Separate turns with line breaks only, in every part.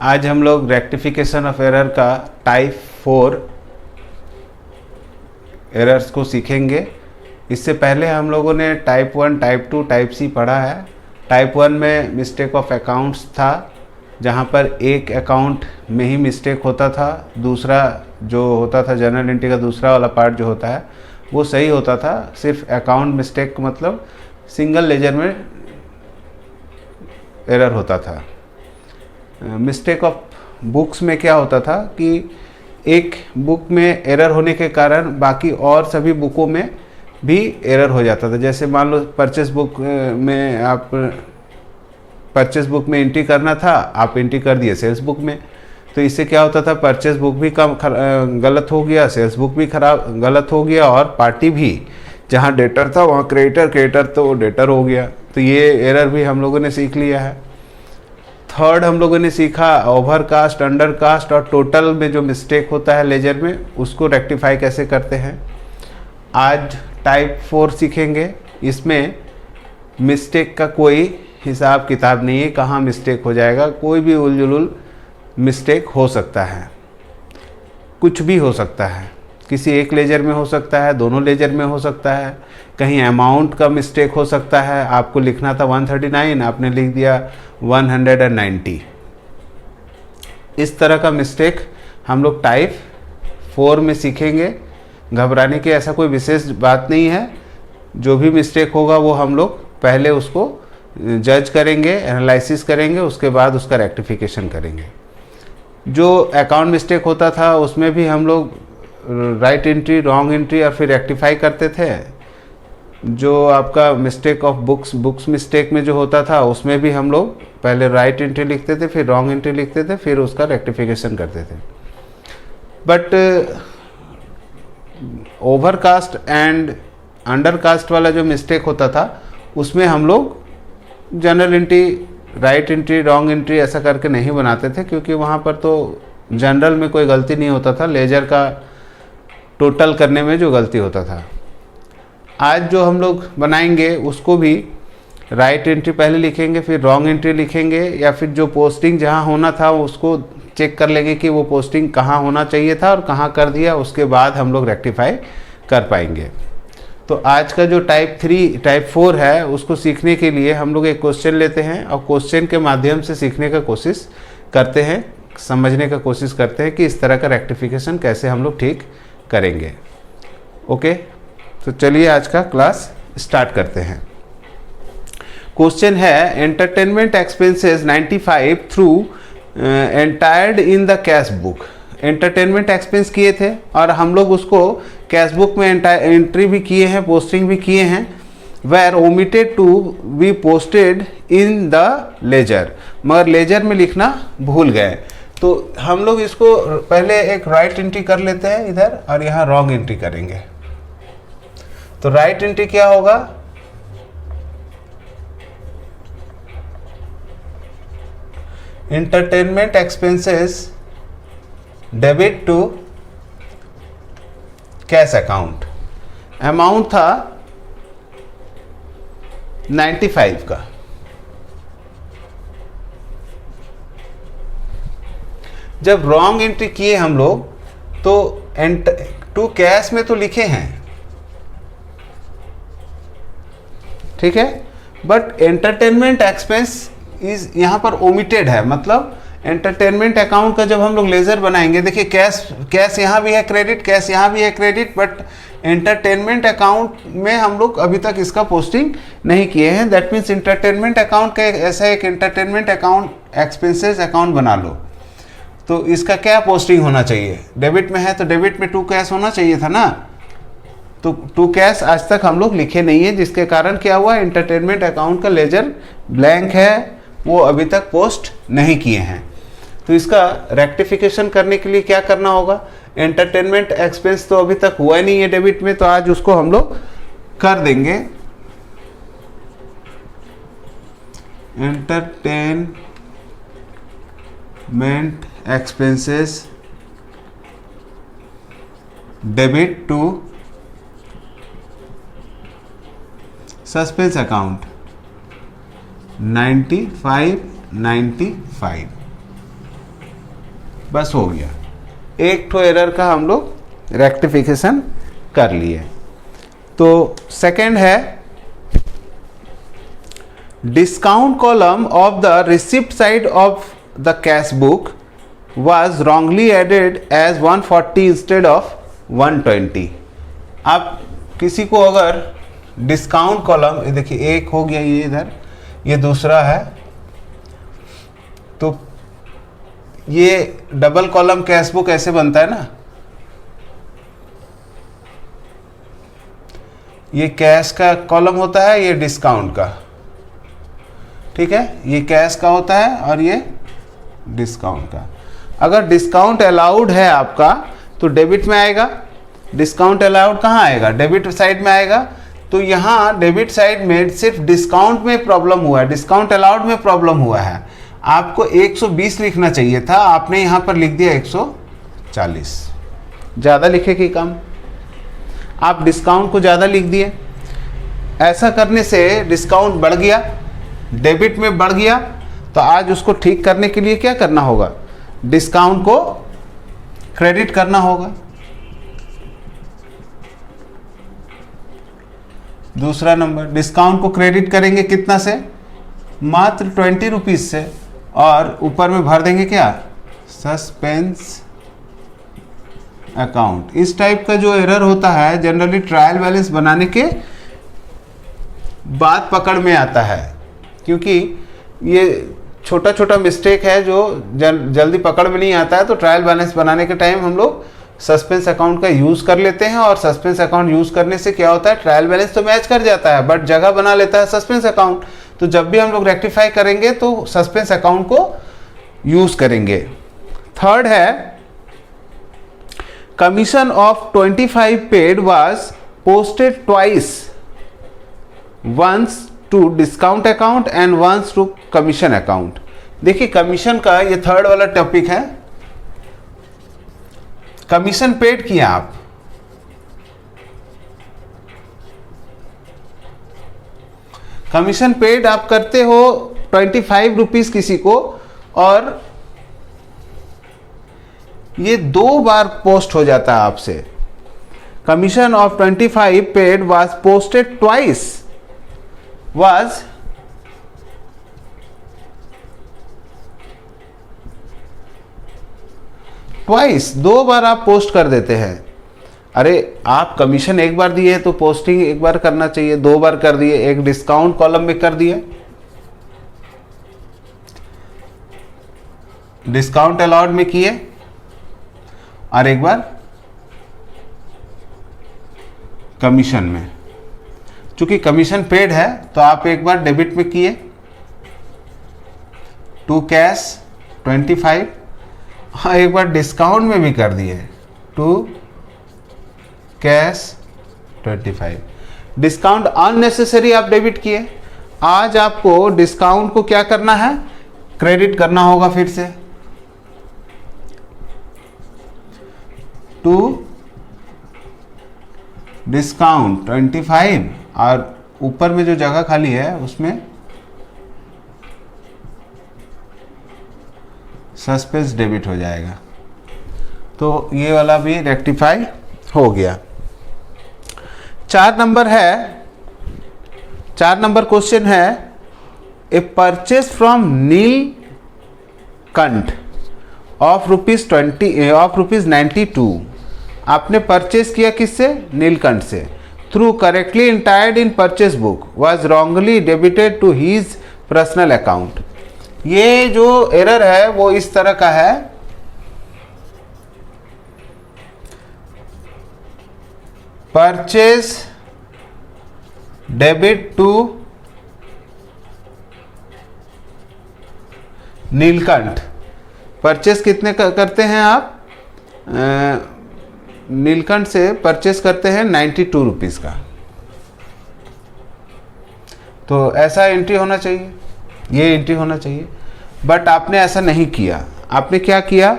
आज हम लोग रेक्टिफिकेशन ऑफ एरर का टाइप 4 एरर्स को सीखेंगे। इससे पहले हम लोगों ने टाइप 1, टाइप 2, टाइप सी पढ़ा है। टाइप 1 में मिस्टेक ऑफ अकाउंट्स था, जहाँ पर एक अकाउंट में ही मिस्टेक होता था, दूसरा जो होता था जर्नल एंट्री का दूसरा वाला पार्ट जो होता है वो सही होता था। सिर्फ अकाउंट मिस्टेक मतलब सिंगल लेजर में एरर होता था। मिस्टेक ऑफ बुक्स में क्या होता था कि एक बुक में एरर होने के कारण बाकी और सभी बुकों में भी एरर हो जाता था। जैसे मान लो परचेस बुक में आप परचेस बुक में एंट्री करना था, आप एंट्री कर दिए सेल्स बुक में, तो इससे क्या होता था, परचेस बुक भी गलत हो गया, सेल्स बुक भी गलत हो गया, और पार्टी भी जहाँ डेटर था वहाँ क्रेडिटर तो डेटर हो गया। तो ये एरर भी हम लोगों ने सीख लिया है। थर्ड हम लोगों ने सीखा ओवरकास्ट, अंडरकास्ट और टोटल में जो मिस्टेक होता है लेजर में, उसको रेक्टिफाई कैसे करते हैं। आज टाइप 4 सीखेंगे। इसमें मिस्टेक का कोई हिसाब किताब नहीं है, कहाँ मिस्टेक हो जाएगा, कोई भी उलझुल मिस्टेक हो सकता है, कुछ भी हो सकता है। किसी एक लेजर में हो सकता है, दोनों लेजर में हो सकता है, कहीं अमाउंट का मिस्टेक हो सकता है। आपको लिखना था 139, आपने लिख दिया 190। इस तरह का मिस्टेक हम लोग टाइप 4 में सीखेंगे। घबराने की ऐसा कोई विशेष बात नहीं है। जो भी मिस्टेक होगा वो हम लोग पहले उसको जज करेंगे, एनालिसिस करेंगे, उसके बाद उसका रेक्टिफिकेशन करेंगे। जो अकाउंट मिस्टेक होता था उसमें भी हम लोग राइट एंट्री, रॉन्ग एंट्री और फिर रेक्टिफाई करते थे। जो आपका मिस्टेक ऑफ बुक्स मिस्टेक में जो होता था उसमें भी हम लोग पहले राइट एंट्री लिखते थे, फिर रॉन्ग एंट्री लिखते थे, फिर उसका रेक्टिफिकेशन करते थे। बट ओवरकास्ट एंड अंडरकास्ट वाला जो मिस्टेक होता था उसमें हम लोग general entry, right entry, wrong entry ऐसा करके नहीं बनाते थे, क्योंकि वहाँ पर तो जनरल में कोई गलती नहीं होता था, लेजर का टोटल करने में जो गलती होता था। आज जो हम लोग बनाएंगे उसको भी राइट एंट्री पहले लिखेंगे, फिर रॉन्ग एंट्री लिखेंगे, या फिर जो पोस्टिंग जहाँ होना था उसको चेक कर लेंगे कि वो पोस्टिंग कहाँ होना चाहिए था और कहाँ कर दिया, उसके बाद हम लोग रेक्टिफाई कर पाएंगे। तो आज का जो टाइप 4 है उसको सीखने के लिए हम लोग एक क्वेश्चन लेते हैं और क्वेश्चन के माध्यम से सीखने का कोशिश करते हैं, समझने का कोशिश करते हैं कि इस तरह का रेक्टिफिकेशन कैसे हम लोग ठीक करेंगे। ओके, तो चलिए आज का क्लास स्टार्ट करते हैं। क्वेश्चन है entertainment expenses 95 through entered in the cash book. Entertainment expense किए थे और हम लोग उसको कैश बुक में एंट्री भी किए हैं, पोस्टिंग भी किए हैं। Were omitted to be posted in the ledger, मगर लेजर में लिखना भूल गए। तो हम लोग इसको पहले एक राइट एंट्री कर लेते हैं इधर, और यहाँ रॉन्ग एंट्री करेंगे। तो राइट एंट्री क्या होगा, entertainment expenses debit to cash account. Amount था 95 का। जब रॉन्ग एंट्री किए हम लोग तो टू कैश में तो लिखे हैं, ठीक है, बट एंटरटेनमेंट एक्सपेंस इज यहाँ पर ओमिटेड है। मतलब एंटरटेनमेंट अकाउंट का जब हम लोग लेजर बनाएंगे, देखिए कैश यहाँ भी है क्रेडिट, कैश यहाँ भी है क्रेडिट, बट एंटरटेनमेंट अकाउंट में हम लोग अभी तक इसका पोस्टिंग नहीं किए हैं। दैट मीन्स एंटरटेनमेंट अकाउंट का ऐसा एक एंटरटेनमेंट अकाउंट एक्सपेंसेस अकाउंट बना लो। तो इसका क्या पोस्टिंग होना चाहिए, डेबिट में है तो डेबिट में टू कैश होना चाहिए था ना। तो टू कैश आज तक हम लोग लिखे नहीं है, जिसके कारण क्या हुआ, एंटरटेनमेंट अकाउंट का लेजर ब्लैंक है, वो अभी तक पोस्ट नहीं किए हैं। तो इसका रेक्टिफिकेशन करने के लिए क्या करना होगा, एंटरटेनमेंट एक्सपेंस तो अभी तक हुआ ही नहीं है डेबिट में, तो आज उसको हम लोग कर देंगे। Entertainment expenses debit to suspense account 95। बस हो गया, एक ठो एरर का हम लोग रेक्टिफिकेशन कर लिए। तो सेकंड है, discount column of the receipt side of the cash book was wrongly added as 140 instead of 120। आप किसी को अगर डिस्काउंट कॉलम, देखिए एक हो गया ये इधर, ये दूसरा है, तो ये डबल कॉलम कैश बुक ऐसे बनता है ना, ये कैश का कॉलम होता है, ये डिस्काउंट का, ठीक है, ये कैश का होता है और ये डिस्काउंट का। अगर डिस्काउंट अलाउड है आपका तो डेबिट में आएगा, डिस्काउंट अलाउड कहाँ आएगा, डेबिट साइड में आएगा। तो यहाँ डेबिट साइड में सिर्फ डिस्काउंट में प्रॉब्लम हुआ है, डिस्काउंट अलाउड में प्रॉब्लम हुआ है। आपको 120 लिखना चाहिए था, आपने यहाँ पर लिख दिया 140, ज़्यादा लिखे कि कम, आप डिस्काउंट को ज़्यादा लिख दिए। ऐसा करने से डिस्काउंट बढ़ गया, डेबिट में बढ़ गया। तो आज उसको ठीक करने के लिए क्या करना होगा, डिस्काउंट को क्रेडिट करना होगा। दूसरा नंबर, डिस्काउंट को क्रेडिट करेंगे कितना से, मात्र 20 रुपीज़ से, और ऊपर में भर देंगे क्या, सस्पेंस अकाउंट। इस टाइप का जो एरर होता है जनरली ट्रायल बैलेंस बनाने के बाद पकड़ में आता है, क्योंकि ये छोटा छोटा मिस्टेक है जो जल्दी पकड़ में नहीं आता है। तो ट्रायल बैलेंस बनाने के टाइम हम लोग सस्पेंस अकाउंट का यूज़ कर लेते हैं, और सस्पेंस अकाउंट यूज़ करने से क्या होता है, ट्रायल बैलेंस तो मैच कर जाता है बट जगह बना लेता है सस्पेंस अकाउंट। तो जब भी हम लोग रेक्टिफाई करेंगे तो सस्पेंस अकाउंट को यूज़ करेंगे। थर्ड है, commission of 25 paid was posted twice, once to discount account and once to commission account. देखिए कमीशन का ये थर्ड वाला टॉपिक है। कमीशन पेड किया आप, कमीशन पेड आप करते हो 25 रुपीज़ किसी को, और ये 2 बार पोस्ट हो जाता है आपसे। Commission of 25 paid was posted twice, was twice, 2 बार आप पोस्ट कर देते हैं। अरे आप कमीशन एक बार दिए तो पोस्टिंग एक बार करना चाहिए, 2 बार कर दिए, एक डिस्काउंट कॉलम में कर दिए, डिस्काउंट अलाउड में किए, और एक बार कमीशन में। चूंकि कमीशन पेड है तो आप एक बार डेबिट में किए, टू कैश 25, हाँ एक बार डिस्काउंट में भी कर दिए, टू कैश 25। डिस्काउंट अननेसेसरी आप डेबिट किए। आज आपको डिस्काउंट को क्या करना है, क्रेडिट करना होगा फिर से, टू डिस्काउंट 25, और ऊपर में जो जगह खाली है उसमें सस्पेंस डेबिट हो जाएगा। तो ये वाला भी रेक्टिफाई हो गया। 4 नंबर है, 4 नंबर क्वेश्चन है, a purchase from Neelkanth of rupees 92। आपने परचेज किया किससे, नीलकंठ से। Through correctly entered in purchase book was wrongly debited to his personal account. ये जो एरर है वो इस तरह का है, purchase debit to Neelkanth. Purchase कितने करते हैं आप, नीलकंठ से परचेस करते हैं 92 रुपीज़ का। तो ऐसा एंट्री होना चाहिए, ये एंट्री होना चाहिए, बट आपने ऐसा नहीं किया। आपने क्या किया,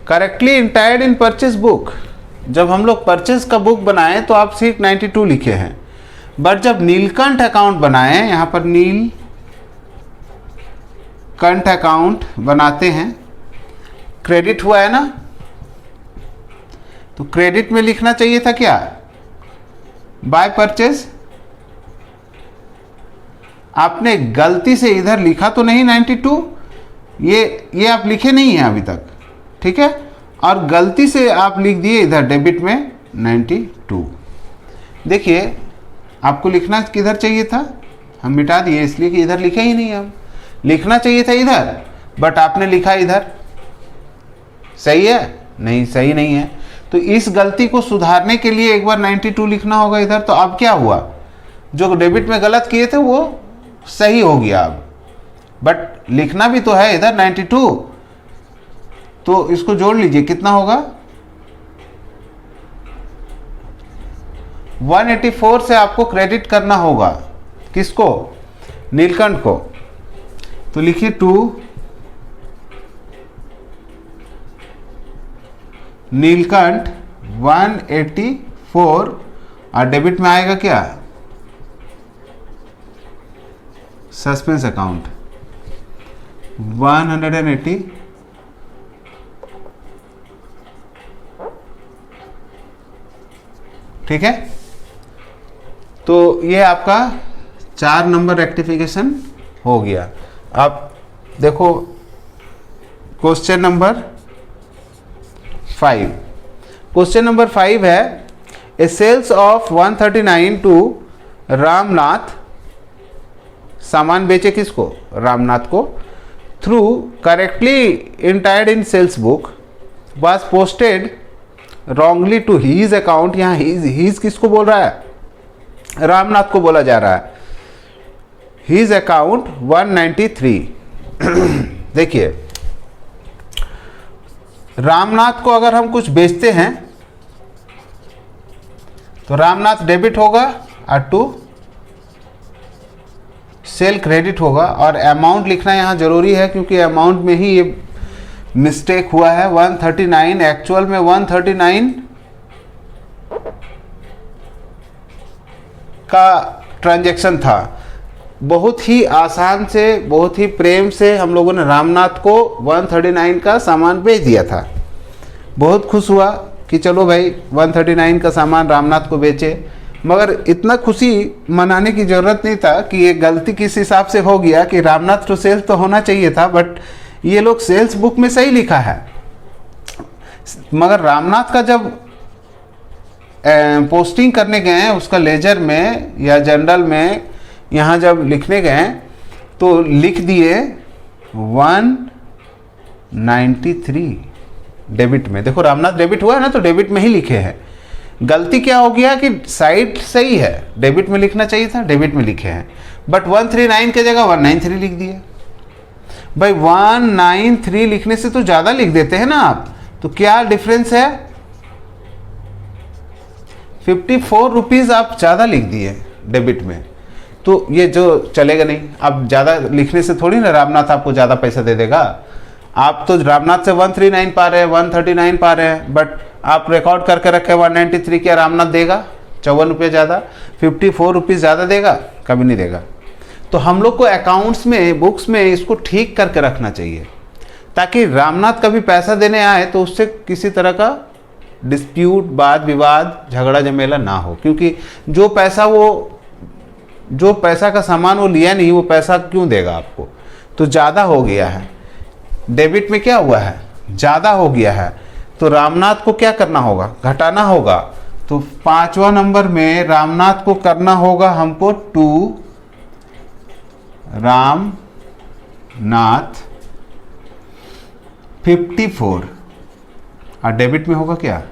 correctly entered in purchase book. जब हम लोग परचेज का बुक बनाए तो आप सिर्फ 92 लिखे हैं, बट जब नीलकंठ अकाउंट बनाए, यहाँ पर नीलकंठ करंट अकाउंट बनाते हैं, क्रेडिट हुआ है ना, तो क्रेडिट में लिखना चाहिए था क्या, बाय परचेज। आपने गलती से इधर लिखा तो नहीं 92, ये आप लिखे नहीं हैं अभी तक, ठीक है, और गलती से आप लिख दिए इधर डेबिट में 92। देखिए आपको लिखना किधर चाहिए था, हम मिटा दिए इसलिए कि इधर लिखे ही नहीं, हम लिखना चाहिए था इधर, बट आपने लिखा इधर। सही है? नहीं, सही नहीं है। तो इस गलती को सुधारने के लिए एक बार 92 लिखना होगा इधर। तो अब क्या हुआ, जो डेबिट में गलत किए थे वो सही हो गया अब, बट लिखना भी तो है इधर 92। तो इसको जोड़ लीजिए, कितना होगा, 184 से आपको क्रेडिट करना होगा। किसको, नीलकंठ को। तो लिखिए 2 नीलकंठ 184, और डेबिट में आएगा क्या, सस्पेंस अकाउंट 180। ठीक है, तो ये आपका 4 नंबर रेक्टिफिकेशन हो गया। अब देखो क्वेश्चन नंबर 5। क्वेश्चन नंबर 5 है, a sales of 139 to Ramnath, सामान बेचे किसको, रामनाथ को, through correctly entered in sales book was posted wrongly to his account. यहाँ हीज किसको बोल रहा है, रामनाथ को बोला जा रहा है। His account 193। देखिए रामनाथ को अगर हम कुछ बेचते हैं तो रामनाथ डेबिट होगा और टू सेल क्रेडिट होगा, और अमाउंट लिखना यहाँ जरूरी है क्योंकि अमाउंट में ही ये मिस्टेक हुआ है। 139 एक्चुअल में 139 का ट्रांजैक्शन था। बहुत ही आसान से, बहुत ही प्रेम से हम लोगों ने रामनाथ को 139 का सामान बेच दिया था। बहुत खुश हुआ कि चलो भाई 139 का सामान रामनाथ को बेचे, मगर इतना खुशी मनाने की ज़रूरत नहीं था कि ये गलती किस हिसाब से हो गया कि रामनाथ टू सेल्स तो होना चाहिए था, बट ये लोग सेल्स बुक में सही लिखा है। मगर रामनाथ का जब पोस्टिंग करने गए उसका लेजर में या जनरल में, यहाँ जब लिखने गए तो लिख दिए 193 डेबिट में। देखो रामनाथ डेबिट हुआ है ना, तो डेबिट में ही लिखे हैं। गलती क्या हो गया कि साइड सही है, डेबिट में लिखना चाहिए था, डेबिट में लिखे हैं, बट 139 के जगह 193 लिख दिए। भाई 193 लिखने से तो ज़्यादा लिख देते हैं ना आप, तो क्या डिफरेंस है, 54 रुपीज़ आप ज़्यादा लिख दिए डेबिट में, तो ये जो चलेगा नहीं। अब ज़्यादा लिखने से थोड़ी ना रामनाथ आपको ज़्यादा पैसा दे देगा। आप तो रामनाथ से 139 पा रहे हैं, 139 पा रहे हैं, बट आप रिकॉर्ड करके रखे 193, क्या रामनाथ देगा 54 रुपये ज़्यादा, 54 रुपीज़ ज़्यादा देगा, कभी नहीं देगा। तो हम लोग को अकाउंट्स में, बुक्स में इसको ठीक करके रखना चाहिए ताकि रामनाथ कभी पैसा देने आए तो उससे किसी तरह का डिस्प्यूट, वाद विवाद, झगड़ा झमेला ना हो, क्योंकि जो पैसा का सामान वो लिया नहीं, वो पैसा क्यों देगा आपको। तो ज़्यादा हो गया है, डेबिट में क्या हुआ है, ज़्यादा हो गया है, तो रामनाथ को क्या करना होगा, घटाना होगा। तो 5वां नंबर में रामनाथ को करना होगा हमको 2 रामनाथ 54, और डेबिट में होगा क्या,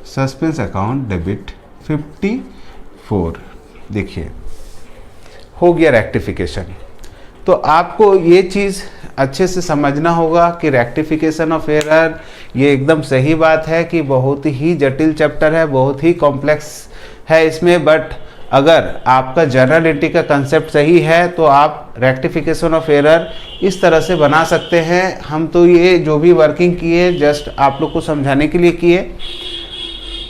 सस्पेंस अकाउंट डेबिट 54। देखिए हो गया रेक्टिफिकेशन। तो आपको ये चीज़ अच्छे से समझना होगा कि रेक्टिफिकेशन ऑफ एरर ये एकदम सही बात है कि बहुत ही जटिल चैप्टर है, बहुत ही कॉम्प्लेक्स है इसमें, बट अगर आपका जनरल एंट्री का कंसेप्ट सही है तो आप रेक्टिफिकेशन ऑफ एरर इस तरह से बना सकते हैं। हम तो ये जो भी वर्किंग किए जस्ट आप लोग को समझाने के लिए किए,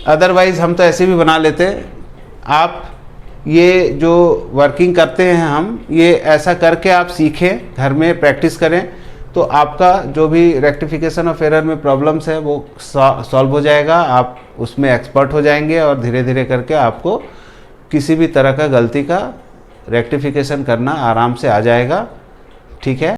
अदरवाइज़ हम तो ऐसे भी बना लेते। आप ये जो वर्किंग करते हैं हम, ये ऐसा करके आप सीखें, घर में प्रैक्टिस करें, तो आपका जो भी रेक्टिफिकेशन ऑफ एरर में प्रॉब्लम्स है वो सॉल्व हो जाएगा, आप उसमें एक्सपर्ट हो जाएंगे और धीरे धीरे करके आपको किसी भी तरह का गलती का रेक्टिफिकेशन करना आराम से आ जाएगा। ठीक है।